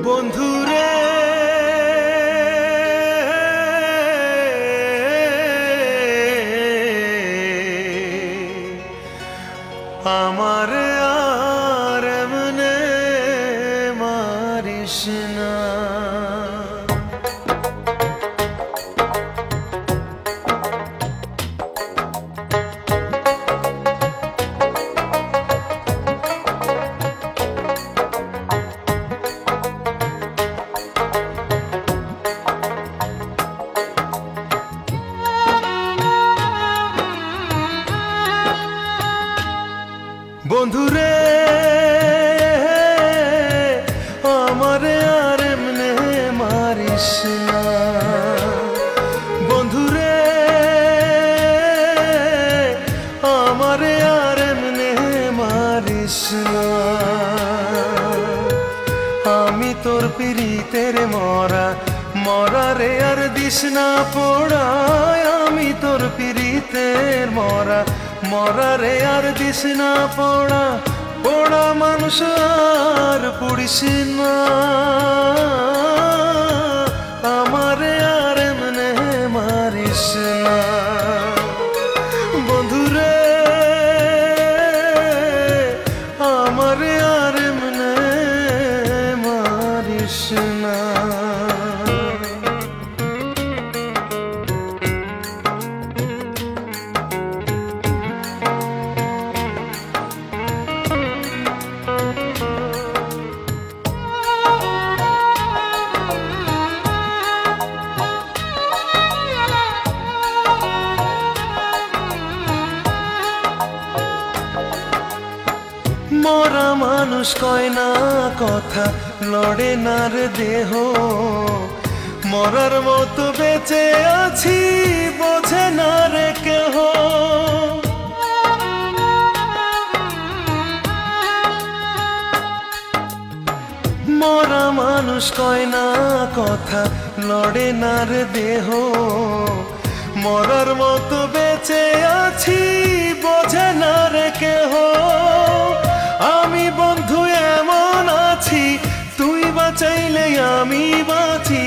বন্ধুরে আমার আর এমনে মারিস না। বন্ধুরে আমারে আর এমনে মারিস না। বন্ধুরে আমারে আর এমনে মারিস না। আমি তোর পিরিতের মরা মরা রে আর দিস না পোড়া। আমি তোর পিরিতের মরা মরা রে আর দিস না পোড়া। পোড়া মানুষ আর পুড়িস না। আমারে আর এমনে মারিস না। বন্ধুরে আমারে আর এমনে মারিস না। মরা মানুষ কয় না কথা লড়ে না রে দেহ। মরার মতো বেঁচে আছি বোঝে না রে কেহ। মরা মানুষ কয় না কথা লড়ে না রে দেহ। মরার মতো বেঁচে আছি বোঝে না রে কেহ। আমি বন্ধু এমন আছি তুই বাঁচাইলে আমি বাঁচি।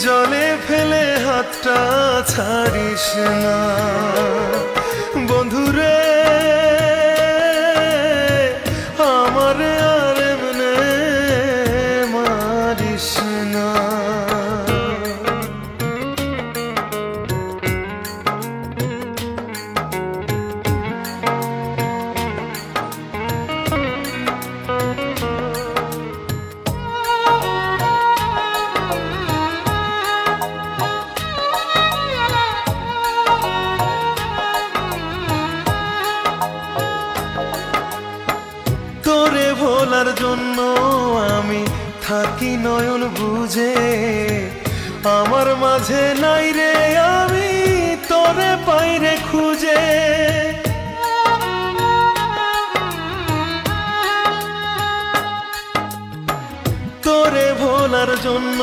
জলে ফেলে হাতটা ছাড়িস না। বন্ধুরে আমারে আর এমনে মারিস না। তোরে ভোলার জন্য আমি থাকি নয়ন বুঝে। আমার মাঝে নাই রে আমি তোরে পাইরে খুঁজে। তোরে ভোলার জন্য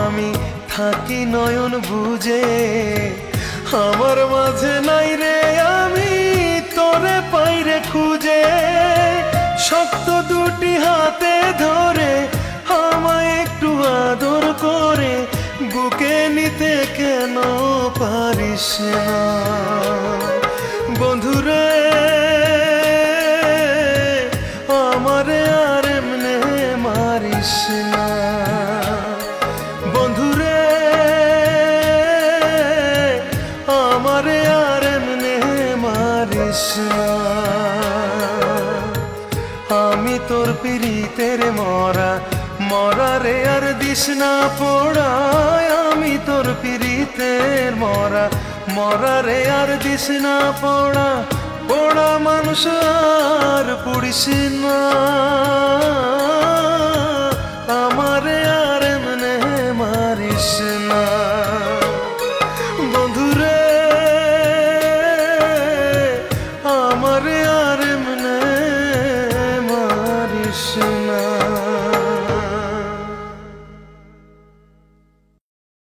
আমি থাকি নয়ন বুঝে। আমার মাঝে নাই রে আমি তোরে পাইরে খুঁজে। শক্ত দুটি হাতে ধরে আমায় একটু আদর করে বুকে নিতে কেন পারিস না। বন্ধুরে আমারে আর এমনে মারিস না। বন্ধুরে আমারে আর এমনে মারিস না। আমি তোর পিরিতের মরা মরা রে আর দিস না পোড়া। আমি তোর পিরিতের মরা মরা রে আর দিস না পোড়া। পোড়া মানুষ আর পুড়িস না। আমারে